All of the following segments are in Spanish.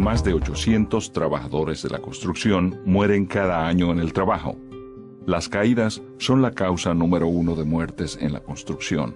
más de 800 trabajadores de la construcción mueren cada año en el trabajo. Las caídas son la causa número 1 de muertes en la construcción.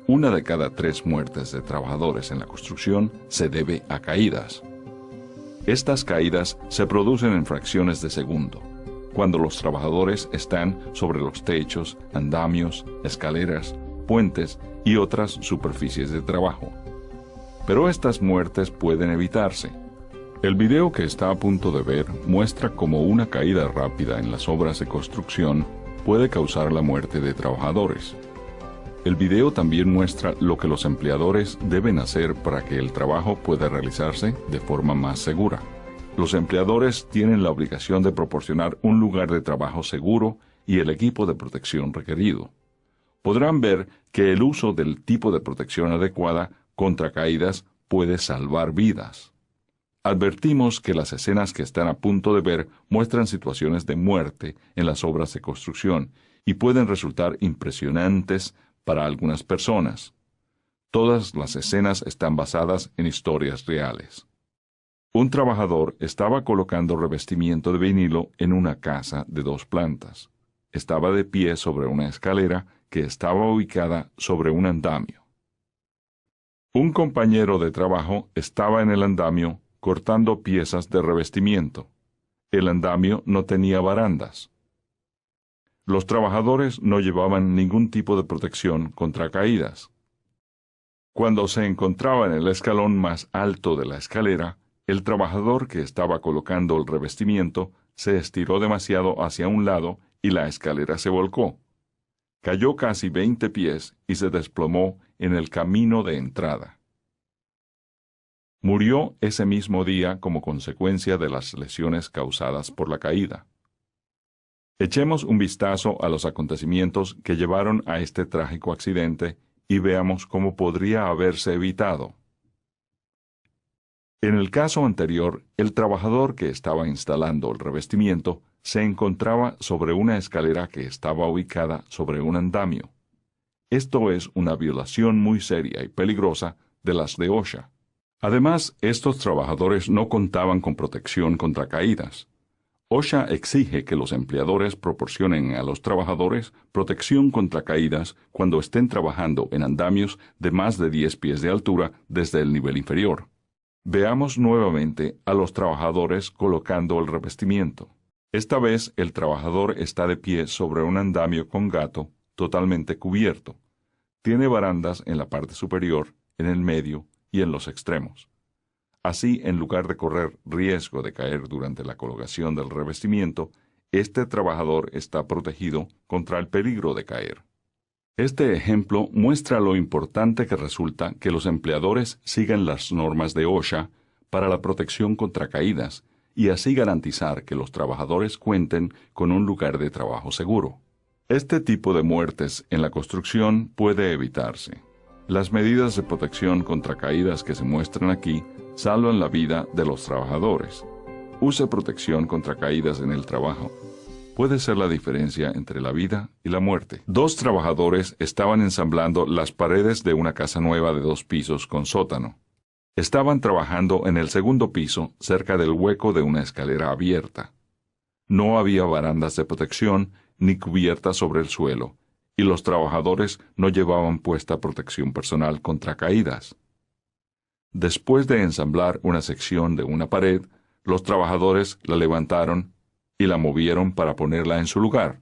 1 de cada 3 muertes de trabajadores en la construcción se debe a caídas. Estas caídas se producen en fracciones de segundo, cuando los trabajadores están sobre los techos, andamios, escaleras, puentes y otras superficies de trabajo. Pero estas muertes pueden evitarse. El video que está a punto de ver muestra cómo una caída rápida en las obras de construcción puede causar la muerte de trabajadores. El video también muestra lo que los empleadores deben hacer para que el trabajo pueda realizarse de forma más segura. Los empleadores tienen la obligación de proporcionar un lugar de trabajo seguro y el equipo de protección requerido. Podrán ver que el uso del tipo de protección adecuada contra caídas puede salvar vidas. Advertimos que las escenas que están a punto de ver muestran situaciones de muerte en las obras de construcción y pueden resultar impresionantes para algunas personas. Todas las escenas están basadas en historias reales. Un trabajador estaba colocando revestimiento de vinilo en una casa de 2 plantas. Estaba de pie sobre una escalera que estaba ubicada sobre un andamio. Un compañero de trabajo estaba en el andamio cortando piezas de revestimiento. El andamio no tenía barandas. Los trabajadores no llevaban ningún tipo de protección contra caídas. Cuando se encontraba en el escalón más alto de la escalera, el trabajador que estaba colocando el revestimiento se estiró demasiado hacia un lado y la escalera se volcó. Cayó casi 20 pies y se desplomó en el camino de entrada. Murió ese mismo día como consecuencia de las lesiones causadas por la caída. Echemos un vistazo a los acontecimientos que llevaron a este trágico accidente y veamos cómo podría haberse evitado. En el caso anterior, el trabajador que estaba instalando el revestimiento se encontraba sobre una escalera que estaba ubicada sobre un andamio. Esto es una violación muy seria y peligrosa de las de OSHA. Además, estos trabajadores no contaban con protección contra caídas. OSHA exige que los empleadores proporcionen a los trabajadores protección contra caídas cuando estén trabajando en andamios de más de 10 pies de altura desde el nivel inferior. Veamos nuevamente a los trabajadores colocando el revestimiento. Esta vez el trabajador está de pie sobre un andamio con gato totalmente cubierto. Tiene barandas en la parte superior, en el medio y en los extremos. Así, en lugar de correr riesgo de caer durante la colocación del revestimiento, este trabajador está protegido contra el peligro de caer. Este ejemplo muestra lo importante que resulta que los empleadores sigan las normas de OSHA para la protección contra caídas y así garantizar que los trabajadores cuenten con un lugar de trabajo seguro. Este tipo de muertes en la construcción puede evitarse. Las medidas de protección contra caídas que se muestran aquí salvan la vida de los trabajadores. Use protección contra caídas en el trabajo. Puede ser la diferencia entre la vida y la muerte. 2 trabajadores estaban ensamblando las paredes de una casa nueva de 2 pisos con sótano. Estaban trabajando en el segundo piso, cerca del hueco de una escalera abierta. No había barandas de protección ni cubiertas sobre el suelo, y los trabajadores no llevaban puesta protección personal contra caídas. Después de ensamblar una sección de una pared, los trabajadores la levantaron y la movieron para ponerla en su lugar.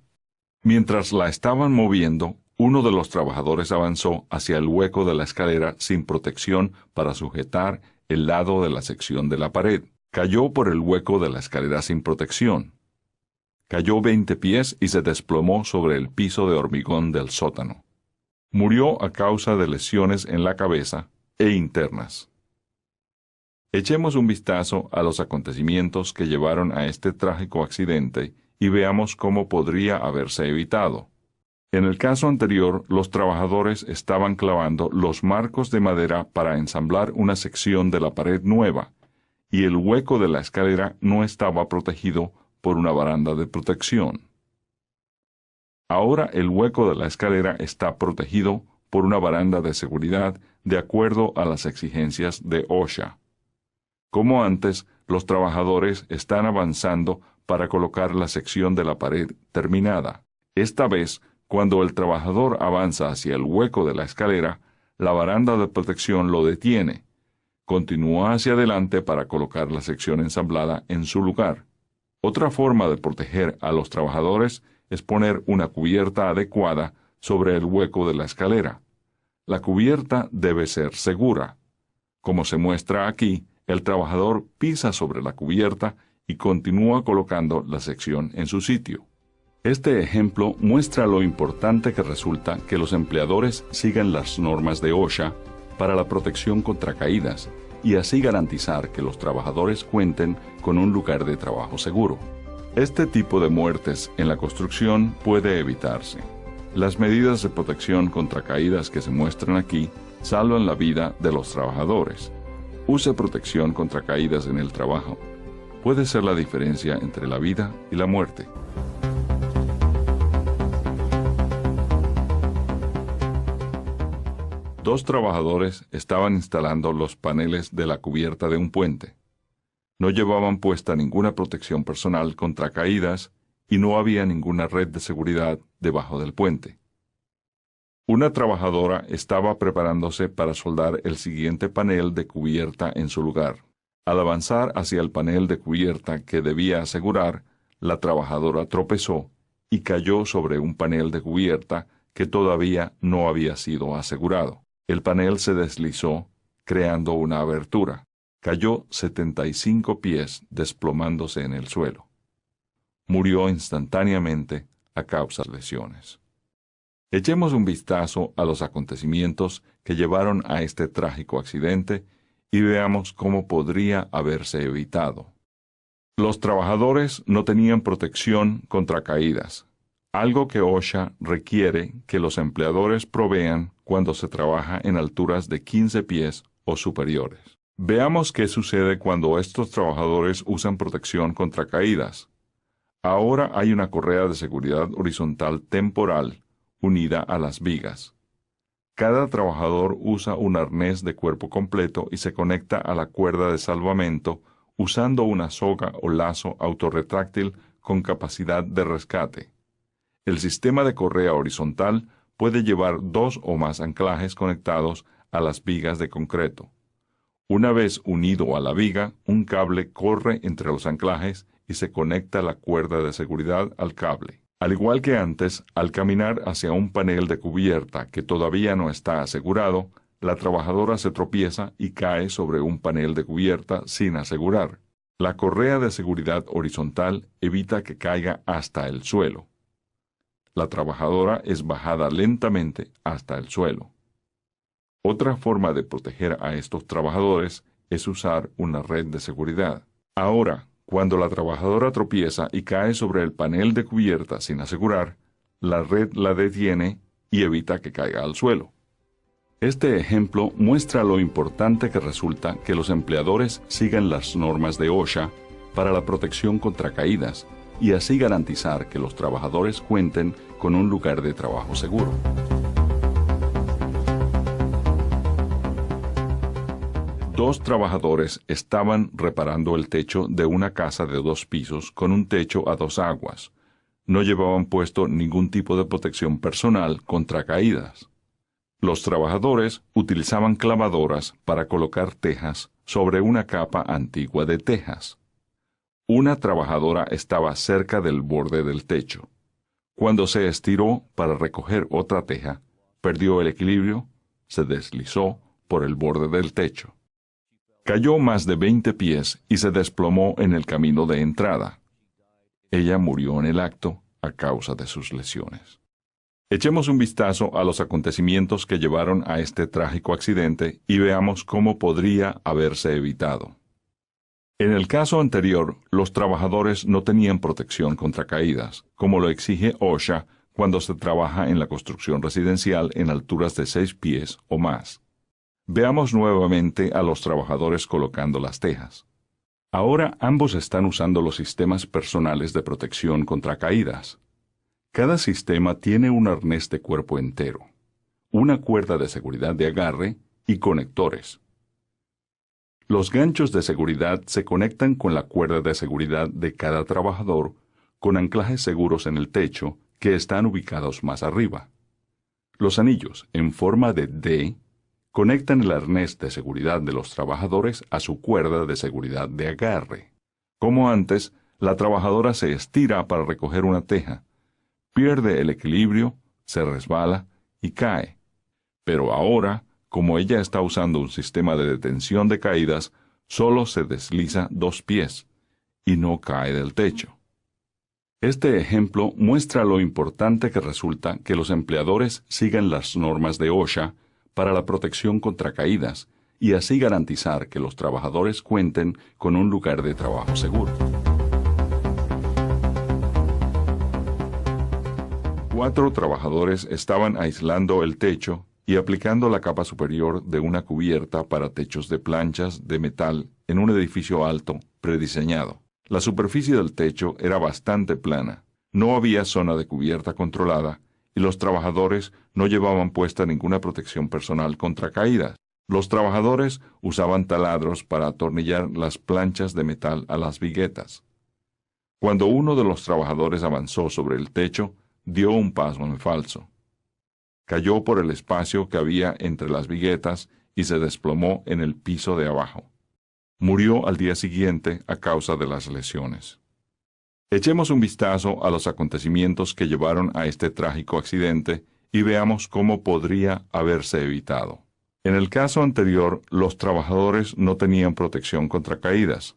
Mientras la estaban moviendo, uno de los trabajadores avanzó hacia el hueco de la escalera sin protección para sujetar el lado de la sección de la pared. Cayó por el hueco de la escalera sin protección. Cayó 20 pies y se desplomó sobre el piso de hormigón del sótano. Murió a causa de lesiones en la cabeza e internas. Echemos un vistazo a los acontecimientos que llevaron a este trágico accidente y veamos cómo podría haberse evitado. En el caso anterior, los trabajadores estaban clavando los marcos de madera para ensamblar una sección de la pared nueva, y el hueco de la escalera no estaba protegido por una baranda de protección. Ahora el hueco de la escalera está protegido por una baranda de seguridad de acuerdo a las exigencias de OSHA. Como antes, los trabajadores están avanzando para colocar la sección de la pared terminada. Esta vez, cuando el trabajador avanza hacia el hueco de la escalera, la baranda de protección lo detiene. Continúa hacia adelante para colocar la sección ensamblada en su lugar. Otra forma de proteger a los trabajadores es poner una cubierta adecuada sobre el hueco de la escalera. La cubierta debe ser segura. Como se muestra aquí, el trabajador pisa sobre la cubierta y continúa colocando la sección en su sitio. Este ejemplo muestra lo importante que resulta que los empleadores sigan las normas de OSHA para la protección contra caídas y así garantizar que los trabajadores cuenten con un lugar de trabajo seguro. Este tipo de muertes en la construcción puede evitarse. Las medidas de protección contra caídas que se muestran aquí salvan la vida de los trabajadores. Use protección contra caídas en el trabajo. Puede ser la diferencia entre la vida y la muerte. Dos trabajadores estaban instalando los paneles de la cubierta de un puente. No llevaban puesta ninguna protección personal contra caídas y no había ninguna red de seguridad debajo del puente. Una trabajadora estaba preparándose para soldar el siguiente panel de cubierta en su lugar. Al avanzar hacia el panel de cubierta que debía asegurar, la trabajadora tropezó y cayó sobre un panel de cubierta que todavía no había sido asegurado. El panel se deslizó, creando una abertura. Cayó 75 pies desplomándose en el suelo. Murió instantáneamente a causa de lesiones. Echemos un vistazo a los acontecimientos que llevaron a este trágico accidente y veamos cómo podría haberse evitado. Los trabajadores no tenían protección contra caídas, algo que OSHA requiere que los empleadores provean cuando se trabaja en alturas de 15 pies o superiores. Veamos qué sucede cuando estos trabajadores usan protección contra caídas. Ahora hay una correa de seguridad horizontal temporal unida a las vigas. Cada trabajador usa un arnés de cuerpo completo y se conecta a la cuerda de salvamento usando una soga o lazo autorretráctil con capacidad de rescate. El sistema de correa horizontal puede llevar 2 o más anclajes conectados a las vigas de concreto. Una vez unido a la viga, un cable corre entre los anclajes y se conecta la cuerda de seguridad al cable. Al igual que antes, al caminar hacia un panel de cubierta que todavía no está asegurado, la trabajadora se tropieza y cae sobre un panel de cubierta sin asegurar. La correa de seguridad horizontal evita que caiga hasta el suelo. La trabajadora es bajada lentamente hasta el suelo. Otra forma de proteger a estos trabajadores es usar una red de seguridad. Ahora, cuando la trabajadora tropieza y cae sobre el panel de cubierta sin asegurar, la red la detiene y evita que caiga al suelo. Este ejemplo muestra lo importante que resulta que los empleadores sigan las normas de OSHA para la protección contra caídas y así garantizar que los trabajadores cuenten con un lugar de trabajo seguro. Dos trabajadores estaban reparando el techo de una casa de 2 pisos con un techo a 2 aguas. No llevaban puesto ningún tipo de protección personal contra caídas. Los trabajadores utilizaban clavadoras para colocar tejas sobre una capa antigua de tejas. Una trabajadora estaba cerca del borde del techo. Cuando se estiró para recoger otra teja, perdió el equilibrio, se deslizó por el borde del techo. Cayó más de 20 pies y se desplomó en el camino de entrada. Ella murió en el acto a causa de sus lesiones. Echemos un vistazo a los acontecimientos que llevaron a este trágico accidente y veamos cómo podría haberse evitado. En el caso anterior, los trabajadores no tenían protección contra caídas, como lo exige OSHA cuando se trabaja en la construcción residencial en alturas de 6 pies o más. Veamos nuevamente a los trabajadores colocando las tejas. Ahora ambos están usando los sistemas personales de protección contra caídas. Cada sistema tiene un arnés de cuerpo entero, una cuerda de seguridad de agarre y conectores. Los ganchos de seguridad se conectan con la cuerda de seguridad de cada trabajador con anclajes seguros en el techo que están ubicados más arriba. Los anillos, en forma de D, conectan el arnés de seguridad de los trabajadores a su cuerda de seguridad de agarre. Como antes, la trabajadora se estira para recoger una teja, pierde el equilibrio, se resbala y cae. Pero ahora, como ella está usando un sistema de detención de caídas, solo se desliza 2 pies y no cae del techo. Este ejemplo muestra lo importante que resulta que los empleadores sigan las normas de OSHA para la protección contra caídas y así garantizar que los trabajadores cuenten con un lugar de trabajo seguro. 4 trabajadores estaban aislando el techo y aplicando la capa superior de una cubierta para techos de planchas de metal en un edificio alto prediseñado. La superficie del techo era bastante plana, no había zona de cubierta controlada y los trabajadores no llevaban puesta ninguna protección personal contra caídas. Los trabajadores usaban taladros para atornillar las planchas de metal a las viguetas. Cuando uno de los trabajadores avanzó sobre el techo, dio un paso en falso. Cayó por el espacio que había entre las viguetas y se desplomó en el piso de abajo. Murió al día siguiente a causa de las lesiones. Echemos un vistazo a los acontecimientos que llevaron a este trágico accidente y veamos cómo podría haberse evitado. En el caso anterior, los trabajadores no tenían protección contra caídas,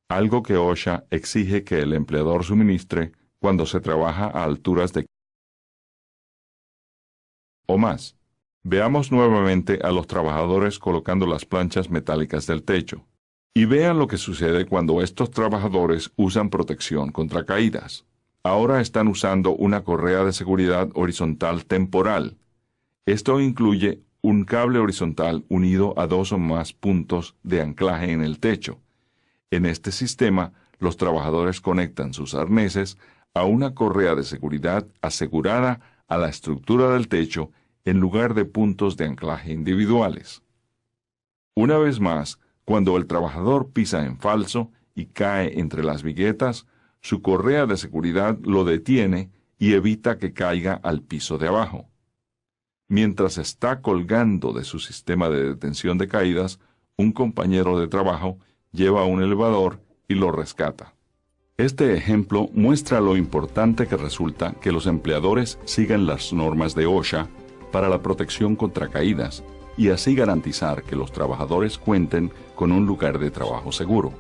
algo que OSHA exige que el empleador suministre cuando se trabaja a alturas de o más. Veamos nuevamente a los trabajadores colocando las planchas metálicas del techo. Y vean lo que sucede cuando estos trabajadores usan protección contra caídas. Ahora están usando una correa de seguridad horizontal temporal. Esto incluye un cable horizontal unido a 2 o más puntos de anclaje en el techo. En este sistema, los trabajadores conectan sus arneses a una correa de seguridad asegurada a la estructura del techo en lugar de puntos de anclaje individuales. Una vez más, cuando el trabajador pisa en falso y cae entre las viguetas, su correa de seguridad lo detiene y evita que caiga al piso de abajo. Mientras está colgando de su sistema de detención de caídas, un compañero de trabajo lleva un elevador y lo rescata. Este ejemplo muestra lo importante que resulta que los empleadores sigan las normas de OSHA para la protección contra caídas y así garantizar que los trabajadores cuenten con un lugar de trabajo seguro.